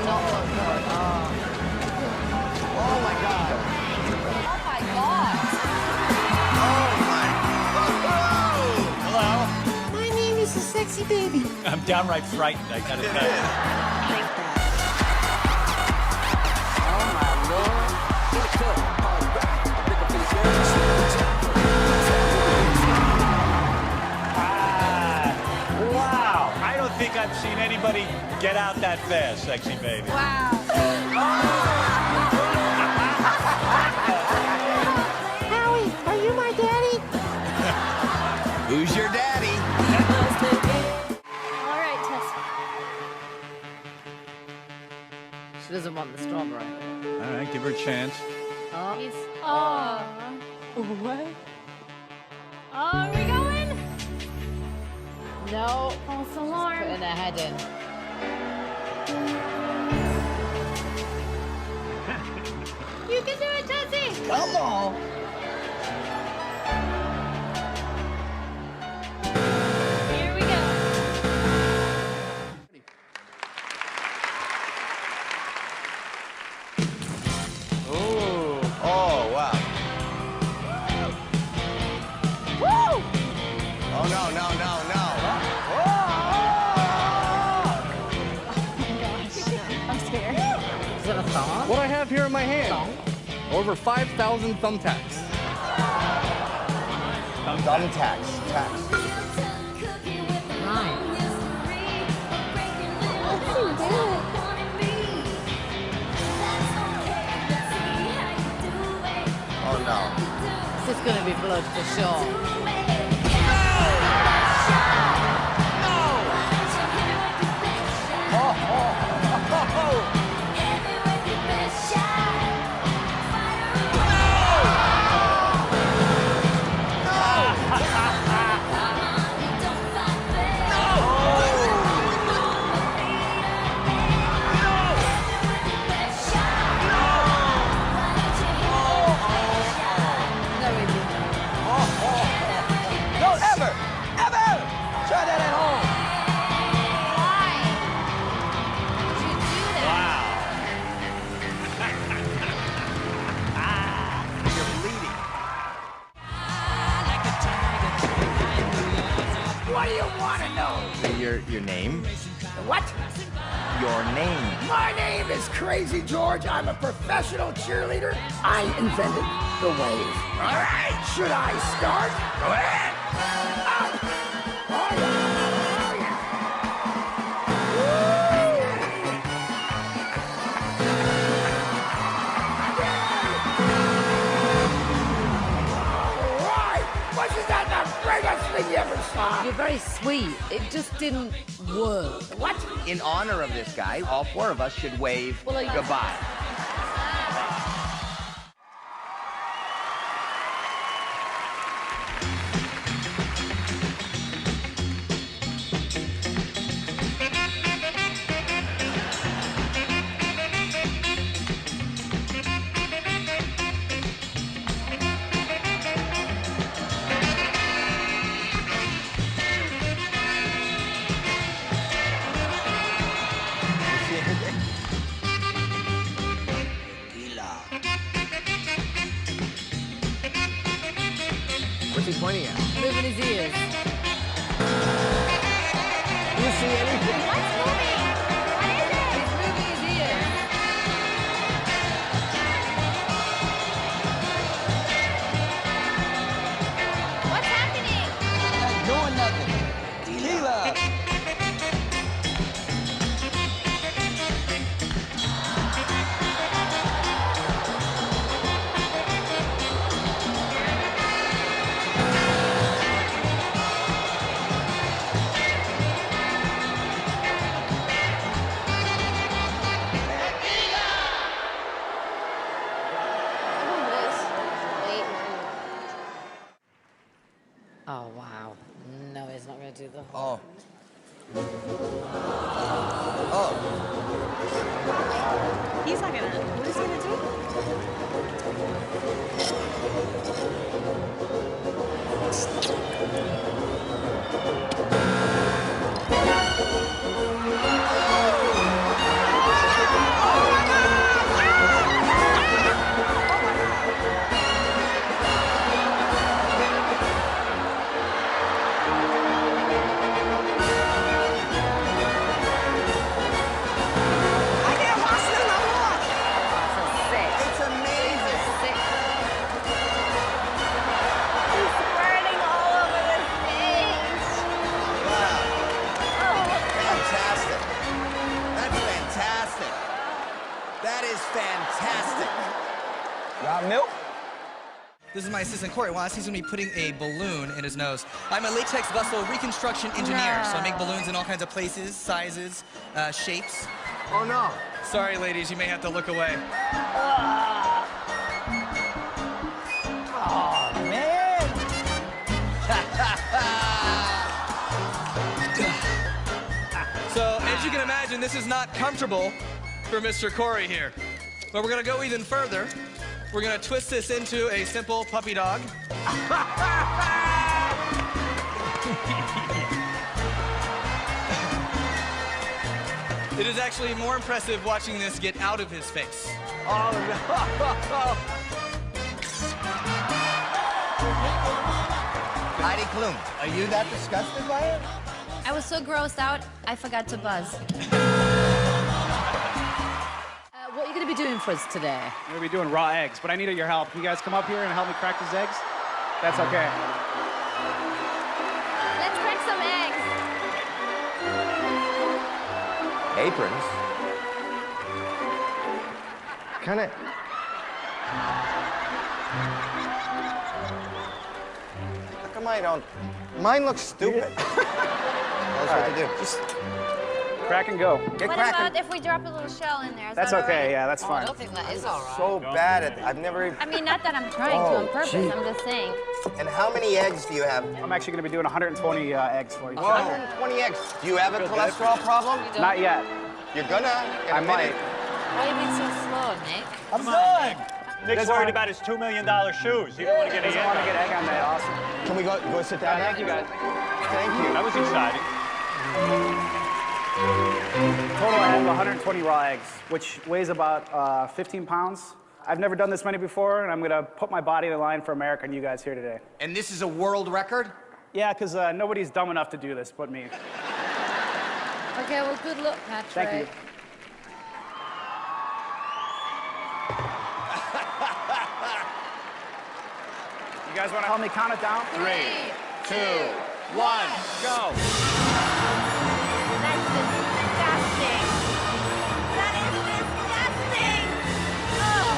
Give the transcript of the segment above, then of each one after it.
not look good. Oh my God. Oh my God. Oh my. Hello? My name is a sexy baby. I'm downright frightened, I gotta tell you. Oh my Lord. Wow! I don't think I've seen anybody get out that fast, sexy baby. Wow. Howie, are you my daddy? Who's your daddy? All right, Tess. She doesn't want the strawberry. All right, give her a chance. Oh. What? Are we going? No. False alarm. Putting her head in. You can do it, Tessie! Come on. Here we go. Oh, wow. Woo! Oh, no, no, no, no. I'm scared. Is it a thong? What I have here in my hand, Thong? over 5,000 thumbtacks. Thumbtacks. Tacks. Right. Oh, no. This is going to be blood for sure. No, it didn't. Don't ever, ever try that at home. Why? Did you do that? You're bleeding. What do you want to know? Your name? What? Your name. My name is Crazy George. I'm a professional cheerleader. I invented the wave. All right. Should I start? Go ahead. Oh, yeah. All right. Wasn't that the greatest thing you ever saw? You're very sweet. It just didn't work. What? In honor of this guy, all four of us should wave Well, like- goodbye. What's he pointing at? Moving his ears. Do you see anything? What's moving? What is it? He's moving his ears. What's happening? Doing nothing. Tequila. Oh, wow. No, he's not going to do the whole... Oh. Oh. He's not gonna. What is he gonna do? Corey. Well, he's gonna be putting a balloon in his nose. I'm a latex vessel reconstruction engineer, so I make balloons in all kinds of places, sizes, shapes. Oh no. Sorry, ladies, you may have to look away. Oh man. So, as you can imagine, this is not comfortable for Mr. Corey here. But we're gonna go even further. We're gonna twist this into a simple puppy dog. It is actually more impressive watching this get out of his face. Oh no. Heidi Klum, are you that disgusted by it? I was so grossed out, I forgot to buzz. What are you going to be doing for us today? I'm gonna be doing raw eggs, but I need your help. Can you guys come up here and help me crack these eggs? That's okay. Let's crack some eggs. Aprons? Kind of. How come I don't? Mine looks stupid. That's what to do. Just Crack and go. get What cracking. about if we drop a little shell in there? Is That's that all okay, right? yeah, that's I fine. don't think that is all right. So bad at. I've never. I mean, not that I'm trying to on purpose, I'm just saying. And how many eggs do you have? I'm actually gonna be doing 120 eggs for you. 120 eggs. Do you have a cholesterol problem? Not yet. You're gonna. In a I might. minute. Why are you being so slow, Nick? I'm done. Nick's doesn't worried wanna- about his $2 million shoes. He don't want to get Doesn't any want to egg. get egg on that, awesome. Can we go sit down? Thank you, guys. Thank you. That was exciting. Total, I have 120 raw eggs, which weighs about 15 pounds. I've never done this many before, and I'm gonna put my body in the line for America and you guys here today. And this is a world record? Yeah, because nobody's dumb enough to do this but me. Okay, well, good luck, Patrick. Thank you. You guys want to help me count it down? 3, 2, 1, go. That's disgusting. That is disgusting. Oh.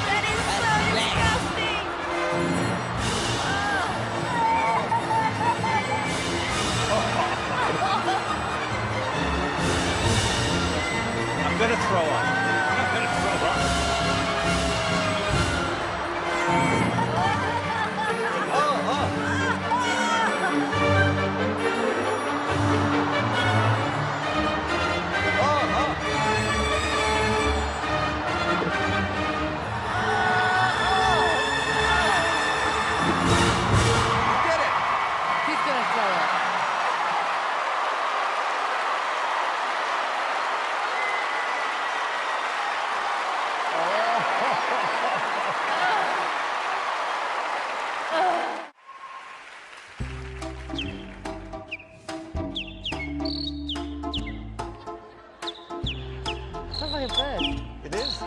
That is so disgusting. I'm gonna throw up. I'm gonna throw up. He's going to throw up. Sounds like a bird. It is.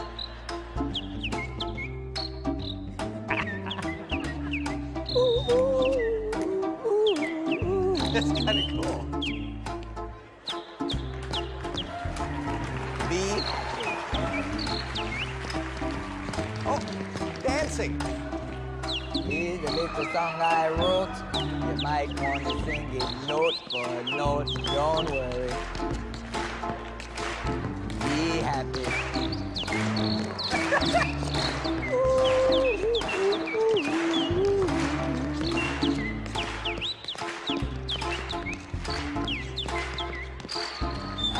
That's kind of cool. Oh, dancing. Here's a little song I wrote. You might want to sing it note for note. Don't worry. Be happy.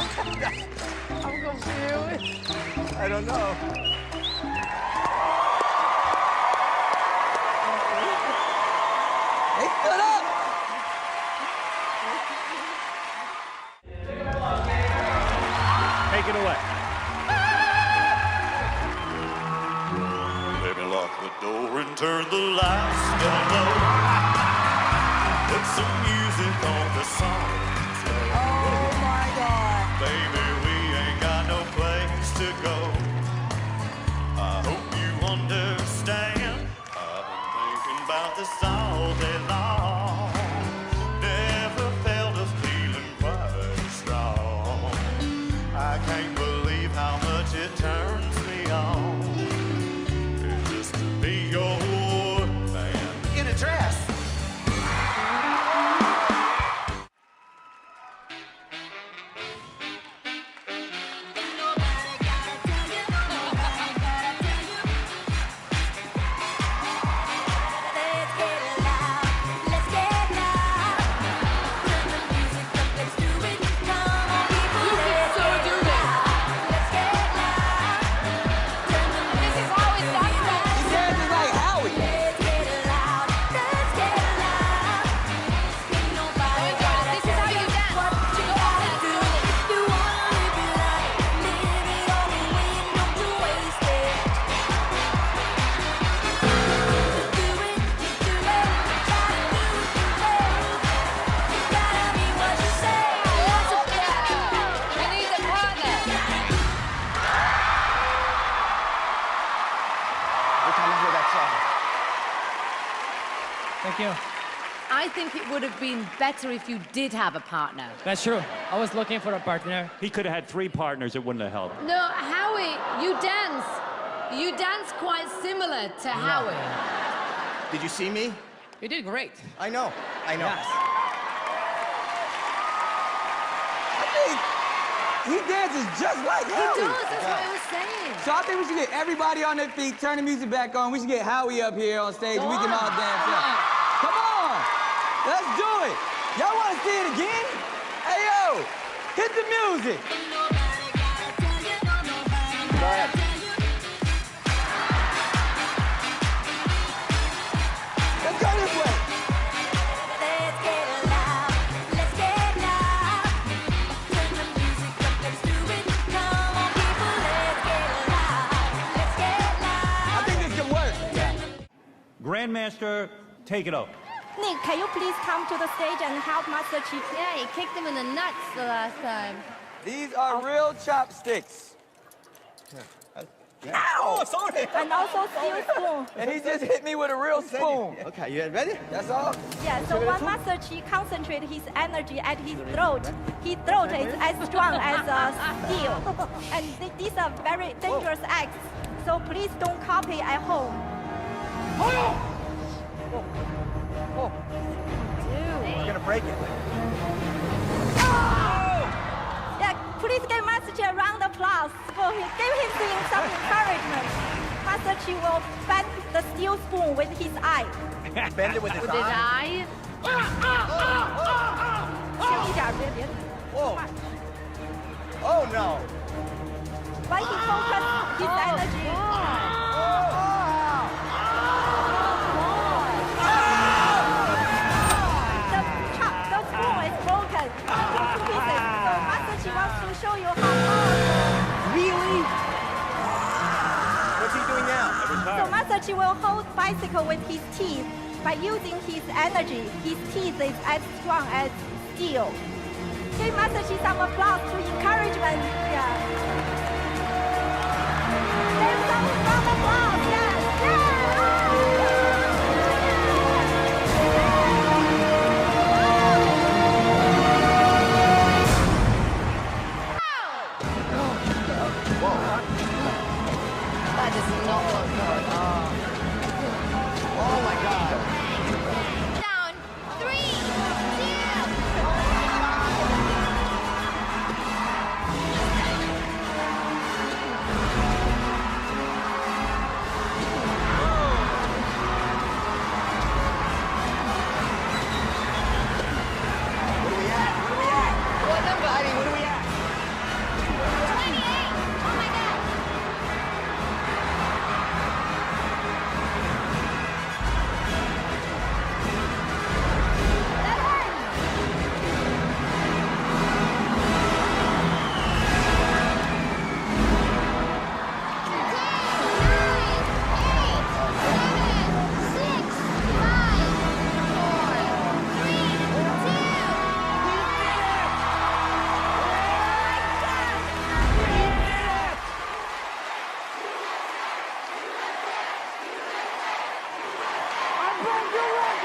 I'm confused. I don't know. Hey, stood up! Take it away. Baby, lock the door and turn the lights down low. Put some music on the song. Oh my God! Baby, we ain't got no place to go. I hope you understand. I've been thinking about this all day long. Never felt a feeling quite as strong. I can't believe how much it turns me on. that song. Thank you. I think it would have been better if you did have a partner. That's true. I was looking for a partner. He could have had 3 partners, it wouldn't have helped. No, Howie, you dance. You dance quite similar to Howie. Did you see me? You did great. I know. I know. Yes. I think he dances just like He Howie. does, that's what I was saying. So I think we should get everybody on their feet, turn the music back on. We should get Howie up here on stage and we can all dance up. Come on! Let's do it! Y'all wanna see it again? Hey yo! Hit the music! Go ahead. Let's go this way! Let's get loud, let's get loud. Turn the music up, let's do it. Come on, people, let's get loud, let's get loud. I think this can work. Grandmaster, take it up. Nick, can you please come to the stage and help Master Chief? Yeah, he kicked him in the nuts the last time. These are real chopsticks. Ow! Sorry! And also steel spoon. And he just hit me with a real spoon. Okay, you ready? That's all? Yeah, so when Master Chi concentrates his energy at his throat is as strong as steel. And these are very dangerous acts. So please don't copy at home. We're gonna break it. Yeah, please give Master Chi a round of applause for him. Give him some encouragement. Master Chi will bend the steel spoon with his eye. Bend it with his With his eye. eye. 轻一点，别。 Whoa. Oh no. When he focuses his energy. The spoon is broken into pieces. So Master Chi wants to show you how powerful. Really? What's he doing now? So Master Chi will hold bicycle with his teeth. By using his energy, his teeth is as strong as steel. Give Master Chi some applause to encouragement. Yeah. Give some applause. Yes. That does not look good. Oh my God. Down. 3, What number, Heidi? What are we at? 28. Oh my God. I'm from Europe.